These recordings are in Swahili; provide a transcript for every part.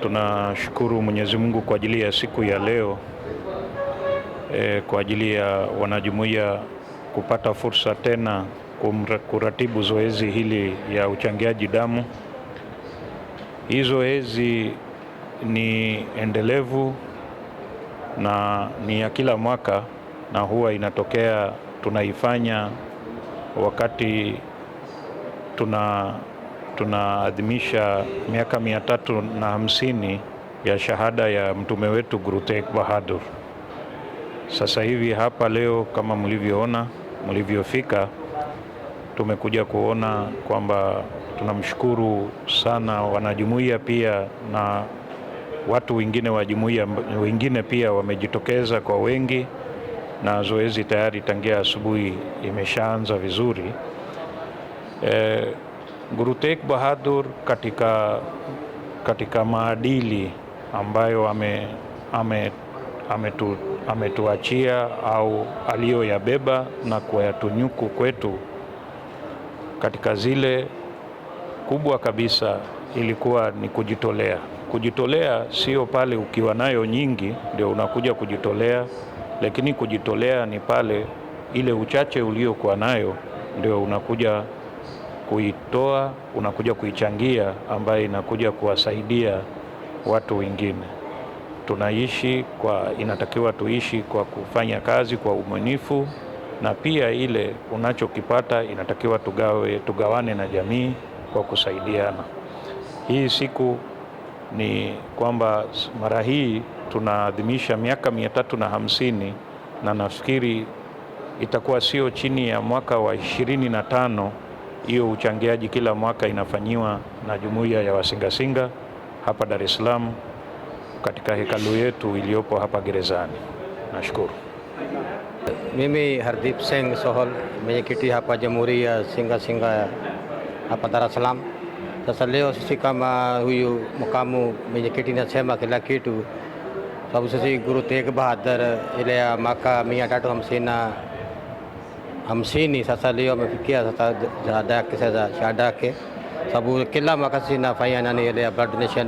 Tunashukuru Mwenyezi Mungu kwa ajili ya siku ya leo, kwa ajili ya wanajumuiya kupata fursa tena kuratibu zoezi hili ya uchangiaji damu. Hii zoezi ni endelevu na ni ya kila mwaka, na huwa inatokea tunaifanya wakati tunaadhimisha miaka 350 ya shahada ya mtume wetu Guru Tegh Bahadur. Sasa hivi hapa leo, kama mlivyofika, tumekuja kuona kwamba tunamshukuru sana wanajumuiya pia na watu wengine wa jumuiya wengine pia wamejitokeza kwa wengi, na zoezi tayari tangia asubuhi imeshaanza vizuri. Guru Tegh Bahadur katika maadili ambayo ametuachia au aliyoyabeba na kuyatunuku kwetu, katika zile kubwa kabisa ilikuwa ni kujitolea. Kujitolea sio pale ukiwa nayo nyingi ndio unakuja kujitolea, lakini kujitolea ni pale ile uchache uliokuwa nayo ndio unakuja kuitoa, unakuja kuichangia, ambaye inakuja kuwasaidia watu wengine. Inatakiwa tuishi kwa kufanya kazi kwa uaminifu, na pia ile unachokipata inatakiwa tugawane na jamii kwa kusaidiana. Hii siku ni kwamba mara hii tunaadhimisha miaka 350, na nafikiri itakuwa sio chini ya mwaka wa 25. Hiyo uchangiaji kila mwaka inafanyiwa na jumuiya ya Wasingasinga hapa Dar es Salaam katika hekalu yetu iliyopo hapa gerezani. Nashukuru. Mimi Hardeep Singh Sohal, mwenyekiti hapa Jamhuri ya Singasinga hapa Dar es Salaam. Sasa leo sisi kama huyu makamu mwenyekiti nasema kila kitu, sababu sisi Guru Tegh Bahadur ile ya mwaka 350 sasa leo amefikia sasa shahada yake, sababu kila mwaka sisi nafanya ile ya blood donation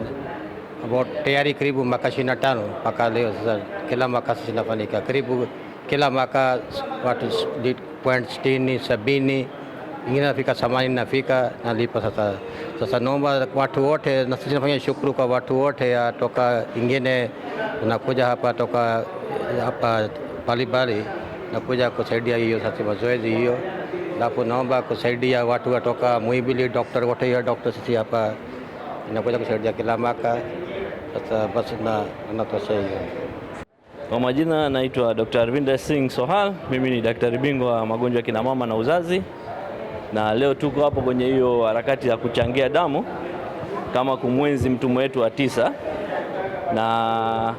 about tayari karibu mwaka 25 mpaka leo. Sasa kila mwaka sisi nafanyika karibu kila mwaka watu 60, 70, ingine nafika 80 nafika nalipa. Sasa naomba watu wote, na sisi nafanya shukuru kwa watu wote toka ingine nakuja hapa toka hapa Palibali nakuja kusaidia hiyo sasa mazoezi hiyo. Alafu naomba kusaidia watu watoka Muhimbili, daktari wote ya daktari sisi hapa inakuja kusaidia kila mwaka. Sasa basi natosha hiyo. Kwa majina naitwa Dr. Arvinder Singh Sohal. Mimi ni daktari bingwa wa magonjwa ya kina mama na uzazi, na leo tuko hapo kwenye hiyo harakati ya kuchangia damu kama kumwenzi mtume wetu wa 9. Na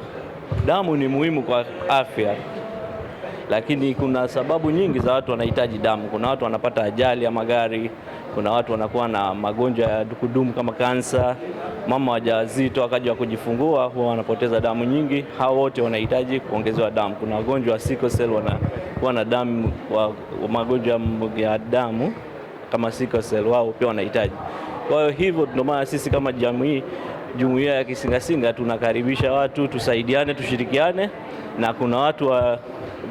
damu ni muhimu kwa afya, lakini kuna sababu nyingi za watu wanahitaji damu. Kuna watu wanapata ajali ya magari, kuna watu wanakuwa na magonjwa ya kudumu kama kansa, mama wajawazito wakati wa kujifungua huwa wanapoteza damu nyingi. Hao wote wanahitaji kuongezewa damu. Kuna wagonjwa wa sickle cell wanakuwa na damu wa magonjwa ya damu kama sickle cell, wao pia wanahitaji. Kwa hiyo hivyo ndio maana sisi kama jumuiya ya Kisingasinga tunakaribisha watu tusaidiane, tushirikiane, na kuna watu wa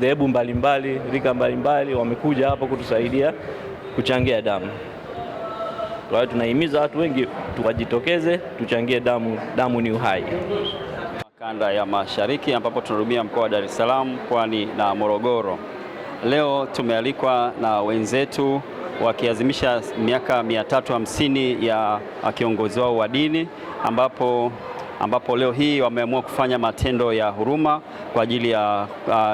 dhehebu mbalimbali, rika mbalimbali wamekuja hapa kutusaidia kuchangia damu. Kwa hiyo tunahimiza watu wengi tuwajitokeze, tuchangie damu. Damu ni uhai. Kanda ya Mashariki ambapo tunahudumia mkoa wa Dar es Salaam, Pwani na Morogoro. Leo tumealikwa na wenzetu wakiazimisha miaka 350 ya kiongozi wao wa dini, ambapo leo hii wameamua kufanya matendo ya huruma kwa ajili ya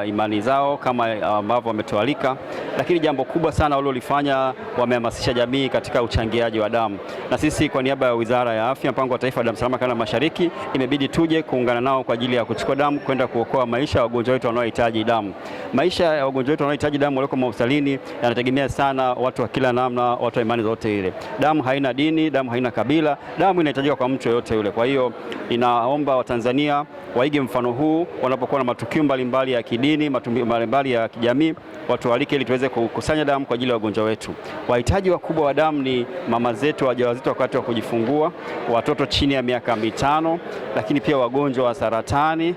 imani zao kama ambavyo wametualika. Lakini jambo kubwa sana walilofanya, wamehamasisha jamii katika uchangiaji wa damu, na sisi kwa niaba ya Wizara ya Afya, Mpango wa Taifa wa Damu Salama Kanda ya Mashariki, imebidi tuje kuungana nao kwa ajili ya kuchukua damu kwenda kuokoa maisha ya wagonjwa wetu wanaohitaji damu. Maisha ya wagonjwa wetu wanaohitaji damu walioko mahospitalini yanategemea sana watu wa kila namna, watu wa imani zote ile. Damu haina dini, damu haina kabila, damu inahitajika kwa mtu yoyote yule. Kwa hiyo inaomba Watanzania waige mfano huu wanapokuwa na matukio mbalimbali ya kidini, matukio mbalimbali ya kijamii, watu walike ili tuweze kukusanya damu kwa ajili ya wagonjwa wetu. Wahitaji wakubwa wa damu ni mama zetu wajawazito wakati wa kujifungua, watoto chini ya miaka 5, lakini pia wagonjwa wa saratani,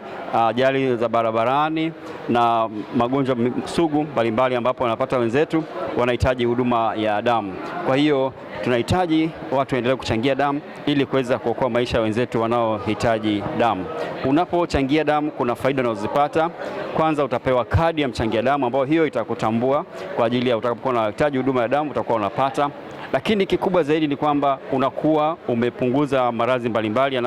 ajali za barabarani na magonjwa sugu mbalimbali ambapo wanapata wenzetu wanahitaji huduma ya damu. Kwa hiyo tunahitaji watu waendelee kuchangia damu ili kuweza kuokoa maisha ya wenzetu wanaohitaji damu. Unapochangia damu kuna faida unazozipata. Kwanza utapewa kadi ya mchangia damu ambayo hiyo itakutambua kwa ajili ya utakapokuwa unahitaji huduma ya damu utakuwa unapata. Lakini kikubwa zaidi ni kwamba unakuwa umepunguza maradhi mbalimbali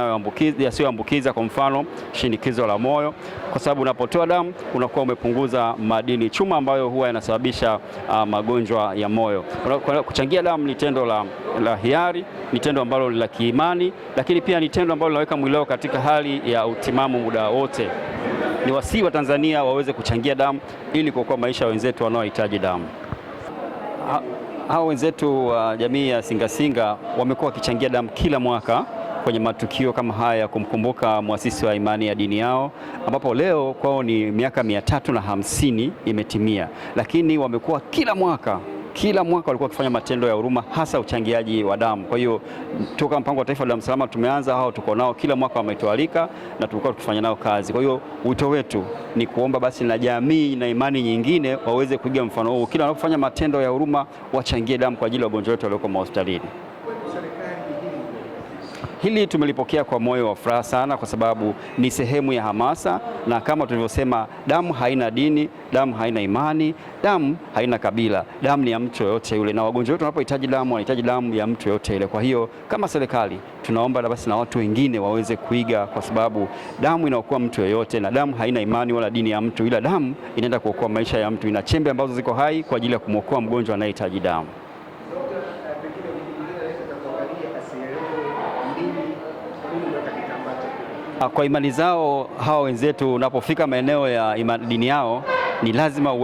yasiyoambukiza, kwa mfano shinikizo la moyo, kwa sababu unapotoa damu unakuwa umepunguza madini chuma ambayo huwa yanasababisha magonjwa ya moyo. Kuchangia damu ni tendo la hiari, ni tendo ambalo la kiimani, lakini pia ni tendo ambalo linaweka mwili wako katika hali ya utimamu muda wote. Ni wasii wa Tanzania waweze kuchangia damu ili kuokoa maisha ya wenzetu wanaohitaji damu. Hao wenzetu wa jamii ya Singasinga wamekuwa wakichangia damu kila mwaka kwenye matukio kama haya ya kumkumbuka muasisi wa imani ya dini yao, ambapo leo kwao ni miaka 350 imetimia, lakini wamekuwa kila mwaka walikuwa wakifanya matendo ya huruma, hasa uchangiaji wa damu. Kwa hiyo toka mpango wa taifa wa damu salama tumeanza, hao tuko nao kila mwaka, wametualika na tulikuwa tukifanya nao kazi. Kwa hiyo wito wetu ni kuomba basi na jamii na imani nyingine waweze kuiga mfano huu, kila wanapofanya matendo ya huruma wachangie damu kwa ajili ya wagonjwa wetu walioko mahospitalini. Hili tumelipokea kwa moyo wa furaha sana, kwa sababu ni sehemu ya hamasa, na kama tulivyosema, damu haina dini, damu haina imani, damu haina kabila, damu ni ya mtu yoyote yule, na wagonjwa wetu wanapohitaji damu wanahitaji damu ya mtu yoyote yule. Kwa hiyo kama serikali tunaomba basi na watu wengine waweze kuiga, kwa sababu damu inaokoa mtu yoyote, na damu haina imani wala dini ya mtu, ila damu inaenda kuokoa maisha ya mtu, ina chembe ambazo ziko hai kwa ajili ya kumwokoa mgonjwa anayehitaji damu. Kwa imani zao hawa wenzetu, unapofika maeneo ya dini yao ni lazima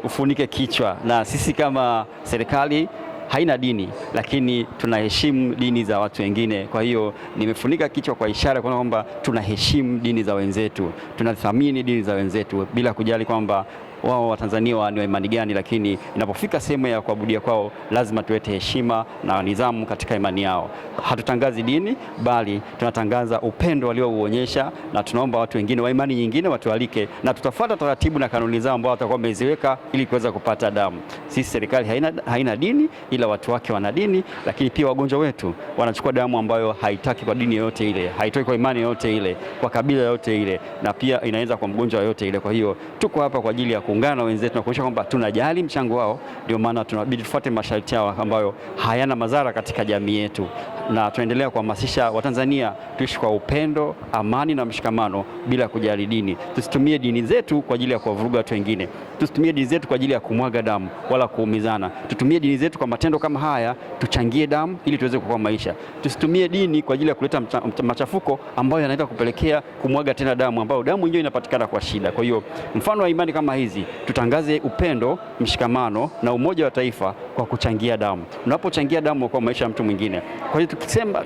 ufunike kichwa, na sisi kama serikali haina dini, lakini tunaheshimu dini za watu wengine. Kwa hiyo nimefunika kichwa kwa ishara kwamba tunaheshimu dini za wenzetu, tunathamini dini za wenzetu bila kujali kwamba wao Watanzania ni wa imani gani, lakini inapofika sehemu ya kuabudia kwao lazima tuwete heshima na nidhamu katika imani yao. Hatutangazi dini, bali tunatangaza upendo waliouonyesha, na tunaomba watu wengine wa imani nyingine watualike, na tutafuata taratibu na kanuni zao ambao watakuwa wameziweka ili kuweza kupata damu. Sisi serikali haina dini, ila watu wake wana dini, lakini pia wagonjwa wetu wanachukua damu ambayo haitaki kwa dini yoyote ile, haitoi kwa imani yoyote ile, kwa kabila yoyote ile, na pia inaweza kwa mgonjwa yoyote ile. Kwa hiyo tuko hapa kwa ajili ya kuungana na wenzetu na kuonyesha kwamba tunajali mchango wao. Ndio maana tunabidi tufuate masharti yao ambayo hayana madhara katika jamii yetu, na tunaendelea kuhamasisha Watanzania tuishi kwa upendo, amani na mshikamano bila kujali dini. Tusitumie dini zetu kwa ajili ya kuwavuruga watu wengine, tusitumie dini zetu kwa ajili ya kumwaga damu wala kuumizana. Tutumie dini zetu kwa matendo kama haya, tuchangie damu ili tuweze kuokoa maisha. Tusitumie dini kwa ajili ya kuleta machafuko ambayo yanaenda kupelekea kumwaga tena damu, ambayo damu yenyewe inapatikana kwa shida. Kwa hiyo mfano wa imani kama hizi, tutangaze upendo, mshikamano na umoja wa taifa kwa kuchangia damu. Unapochangia damu kwa maisha ya mtu mwingine. Kwa hiyo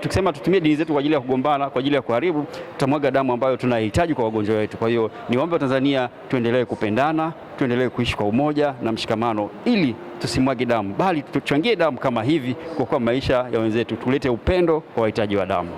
tukisema tutumie dini zetu kwa ajili ya kugombana, kwa ajili ya kuharibu, tutamwaga damu ambayo tunahitaji kwa wagonjwa wetu. Kwa hiyo niombe Tanzania tuendelee kupendana, tuendelee kuishi kwa umoja na mshikamano, ili tusimwage damu, bali tuchangie damu kama hivi kwa maisha ya wenzetu, tulete upendo kwa wahitaji wa damu.